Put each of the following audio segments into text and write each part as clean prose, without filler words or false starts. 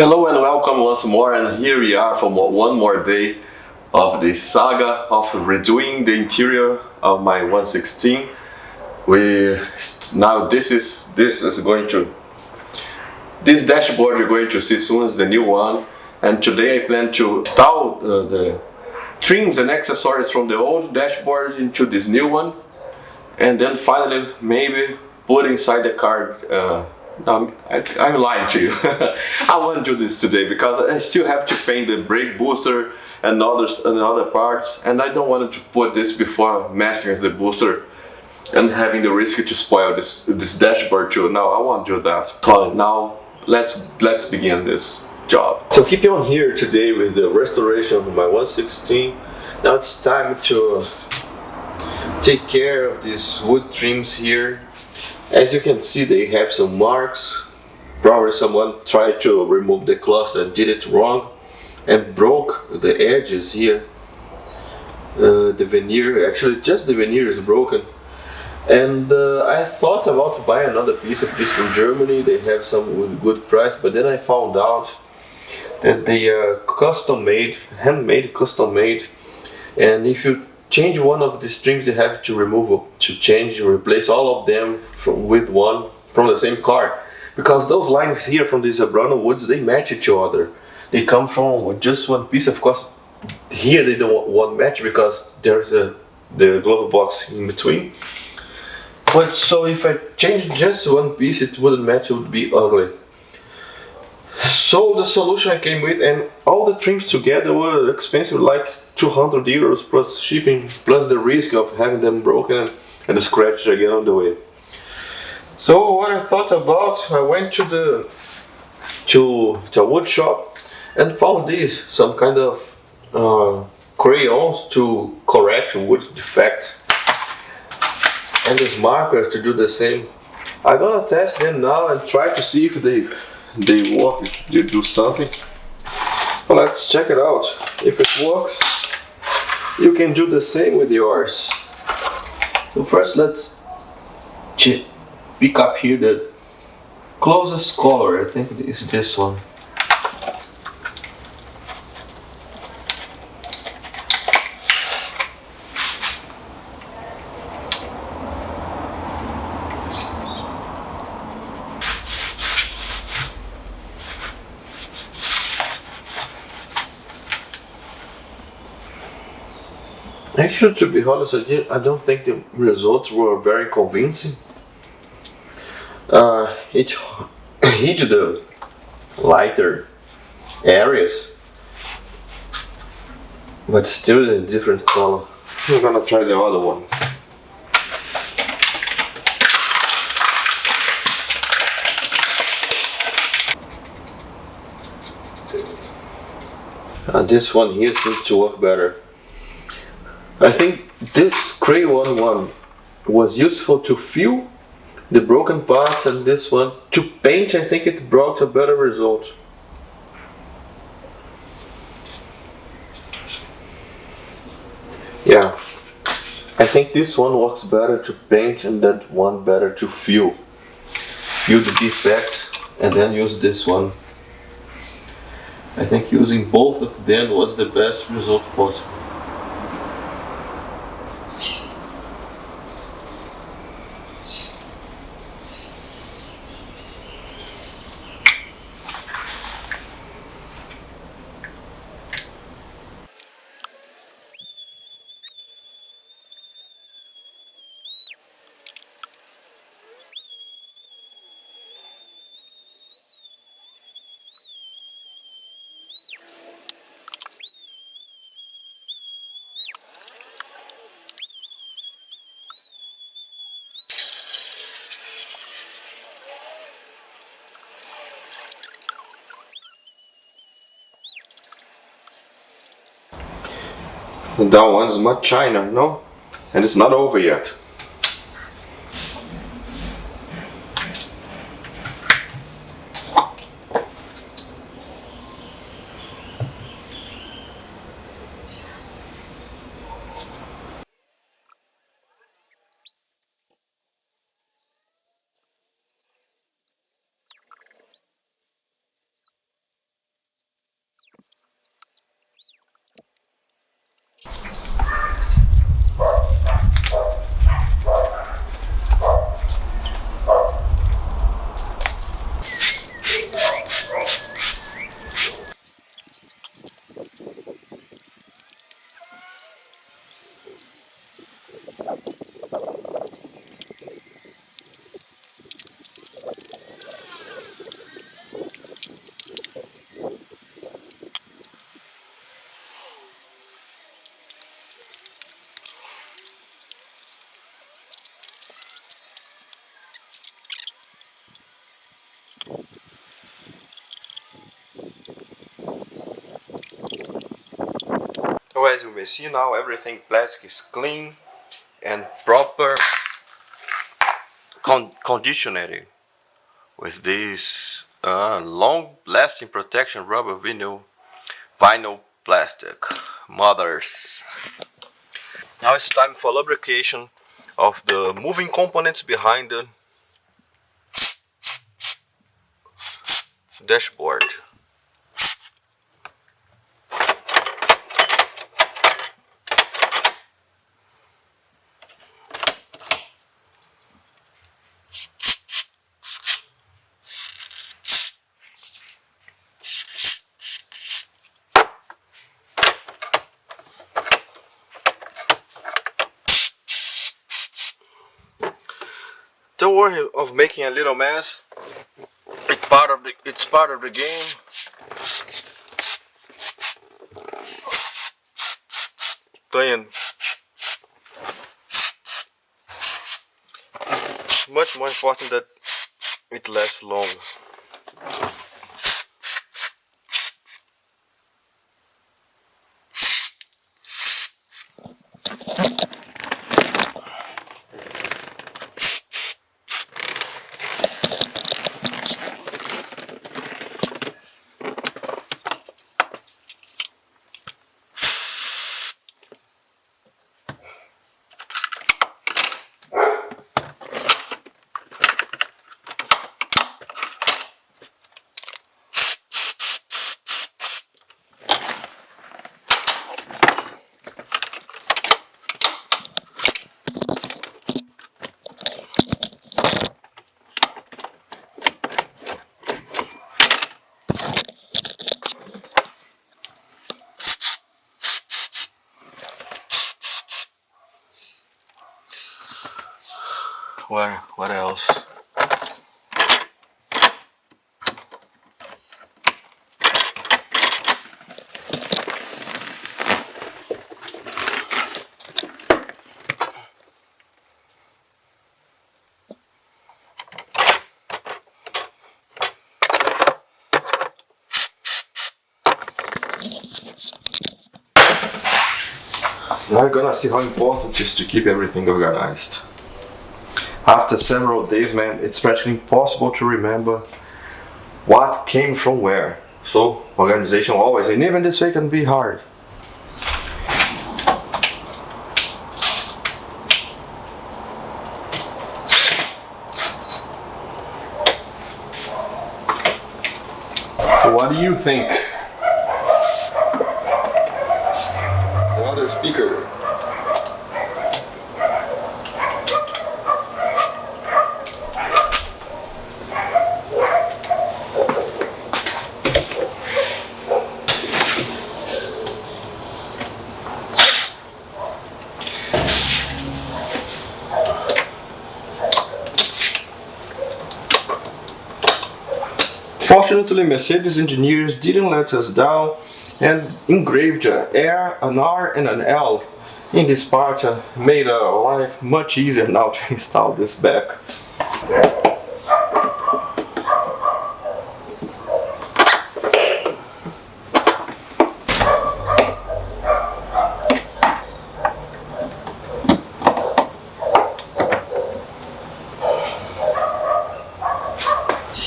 Hello and welcome once more, and here we are for one more day of the saga of redoing the interior of my 116. This dashboard you're going to see soon is the new one, and today I plan to install the trims and accessories from the old dashboard into this new one, and then finally maybe put inside the car. I'm lying to you. I want to do this today because I still have to paint the brake booster and other parts, and I don't want to put this before mastering the booster and having the risk to spoil this dashboard too. Now I won't do that. So now let's begin this job. So keep on here today with the restoration of my 116. Now it's time to take care of these wood trims here. As you can see, they have some marks. Probably someone tried to remove the cluster and did it wrong and broke the edges here. The veneer, actually just the veneer is broken. And I thought about buying another piece of this from Germany. They have some with good price, but then I found out that they are custom made, handmade, custom made. And if you change one of the strings, you have to replace all of them with one from the same car, because those lines here from these Abrano woods, they match each other. They come from just one piece. Of course here they don't want match because there's the glove box in between, but so if I change just one piece it wouldn't match, it would be ugly. So the solution I came with, and all the trims together were expensive, like 200 euros plus shipping, plus the risk of having them broken and scratched again on the way. So what I thought about, I went to a wood shop and found these, some kind of crayons to correct wood defect, and these markers to do the same. I'm gonna test them now and try to see if they work, if they do something. Well, let's check it out. If it works, you can do the same with yours. So first let's pick up here the closest color. I think it is this one. Actually, to be honest, I don't think the results were very convincing. It hit the lighter areas, but still in a different color. I'm gonna try the other one. This one here seems to work better. I think this crayon one was useful to fill the broken parts, and this one to paint. I think it brought a better result. Yeah, I think this one works better to paint and that one better to fill the defects, and then use this one. I think using both of them was the best result possible. That one's much shiner, no? And it's not over yet. So as you may see now, everything plastic is clean and proper conditioned with this long-lasting protection rubber vinyl plastic mothers. Now it's time for lubrication of the moving components behind the dashboard. Don't worry of making a little mess. It's part of the game. Playing it's much more important that it lasts long. What else? Now you're gonna see how important it is to keep everything organized. After several days, man, it's practically impossible to remember what came from where. So organization always, and even this way, can be hard. So what do you think? Another speaker. Fortunately, Mercedes engineers didn't let us down and engraved an R and an L in this part, made our life much easier now to install this back.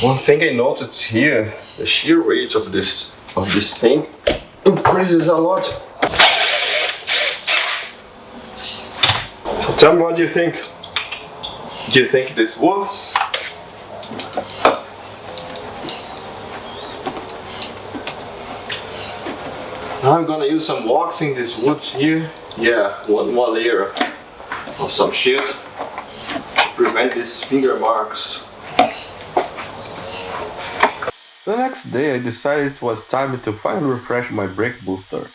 One thing I noticed here, the shear weight of this thing increases a lot. So tell me, what do you think? Do you think this works? Now I'm gonna use some waxing this wood here. Yeah, one more layer of some shit to prevent these finger marks. The next day I decided it was time to finally refresh my brake booster.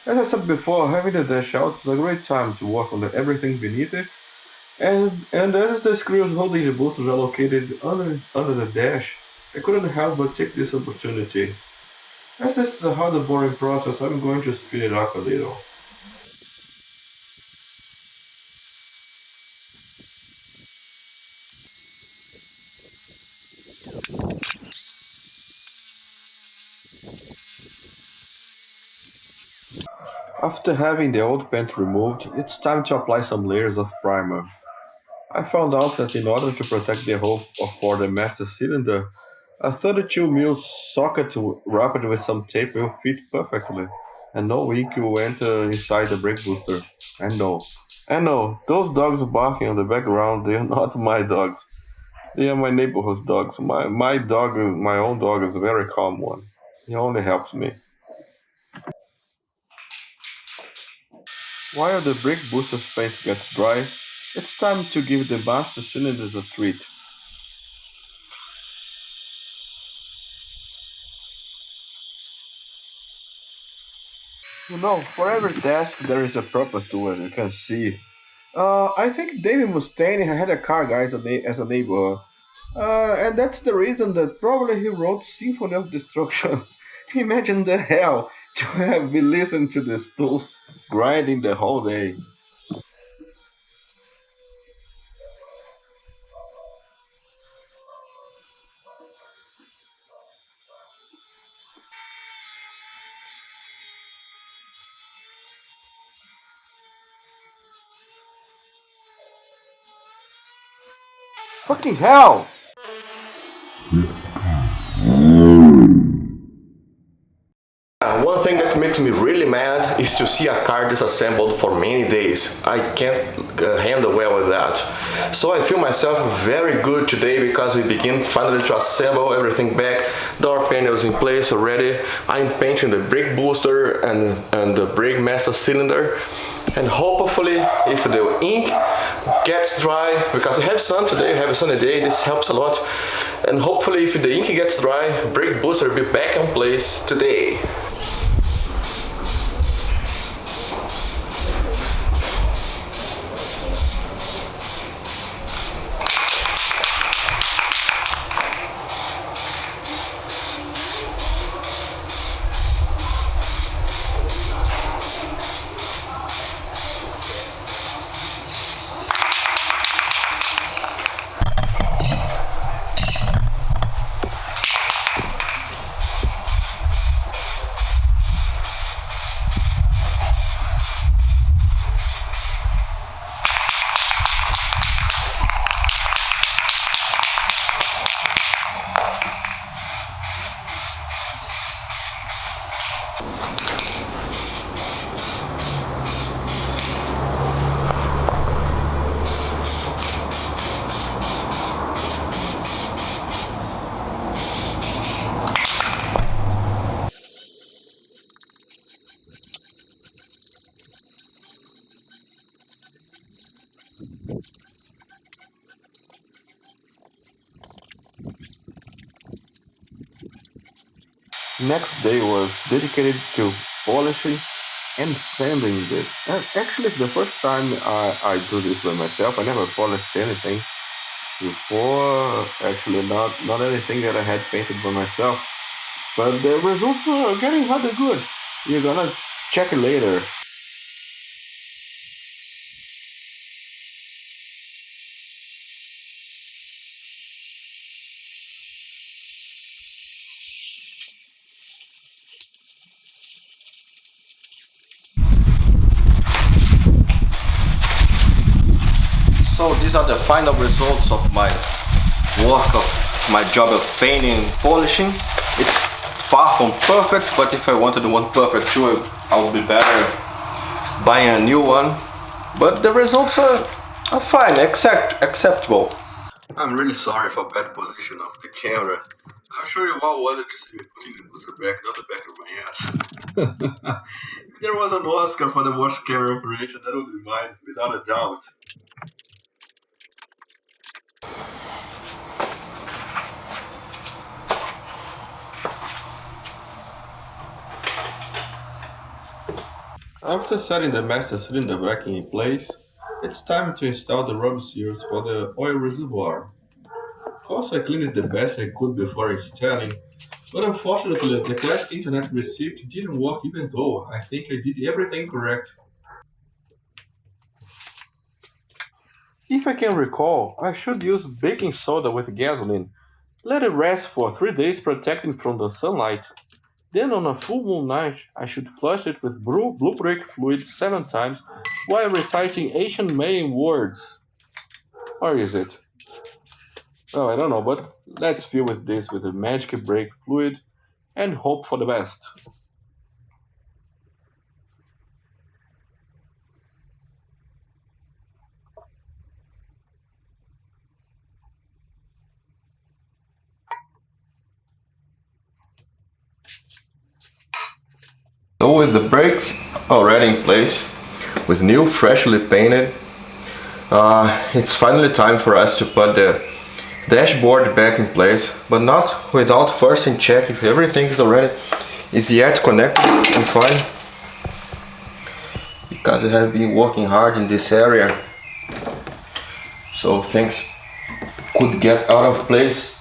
As I said before, having the dash out is a great time to work on everything beneath it, and as the screws holding the booster are located under the dash, I couldn't help but take this opportunity. As this is a hard boring process, I'm going to speed it up a little. After having the old paint removed, it's time to apply some layers of primer. I found out that in order to protect the hull for the master cylinder, a 32 mm socket wrapped with some tape will fit perfectly, and no ink will enter inside the brake booster. And no, those dogs barking on the background, they are not my dogs. They are my neighborhood's dogs. My dog, my own dog, is a very calm one. He only helps me. While the brake booster's paint gets dry, it's time to give the master cylinders a treat. For every task there is a purpose to it, you can see. I think David Mustaine had a car guy as a neighbor. And that's the reason that probably he wrote Symphony of Destruction. Imagine the hell to have been listening to the tools grinding the whole day. Fucking hell! One thing that makes me really mad is to see a car disassembled for many days. I can't handle well with that. So I feel myself very good today because we begin finally to assemble everything back. Door panels in place already. I'm painting the brake booster and the brake master cylinder. And hopefully if the ink gets dry, because we have sun today, we have a sunny day, this helps a lot. And hopefully if the ink gets dry, brake booster will be back in place today. Next day was dedicated to polishing and sanding this. And actually, it's the first time I do this by myself. I never polished anything before. Actually, not anything that I had painted by myself. But the results are getting rather good. You're gonna check it later. So these are the final results of my work of my job of painting and polishing. It's far from perfect, but if I wanted one perfect too, I would be better buying a new one. But the results are fine, acceptable. I'm really sorry for bad position of the camera. I'm sure you all wanted to see me putting the booster back, not the back of my ass. If there was an Oscar for the worst camera operation, that would be mine, without a doubt. After setting the master cylinder back in place, it's time to install the rub seals for the oil reservoir. Of course, I cleaned it the best I could before installing, but unfortunately the classic internet receipt didn't work even though I think I did everything correct. If I can recall, I should use baking soda with gasoline. Let it rest for 3 days protecting from the sunlight. Then on a full moon night, I should flush it with blue brake fluid 7 times while reciting ancient Mayan words. Or is it? Well, I don't know, but let's fill with this with a magic brake fluid and hope for the best. So with the brakes already in place, with new freshly painted, it's finally time for us to put the dashboard back in place, but not without first check if everything is yet connected and fine, because I have been working hard in this area, so things could get out of place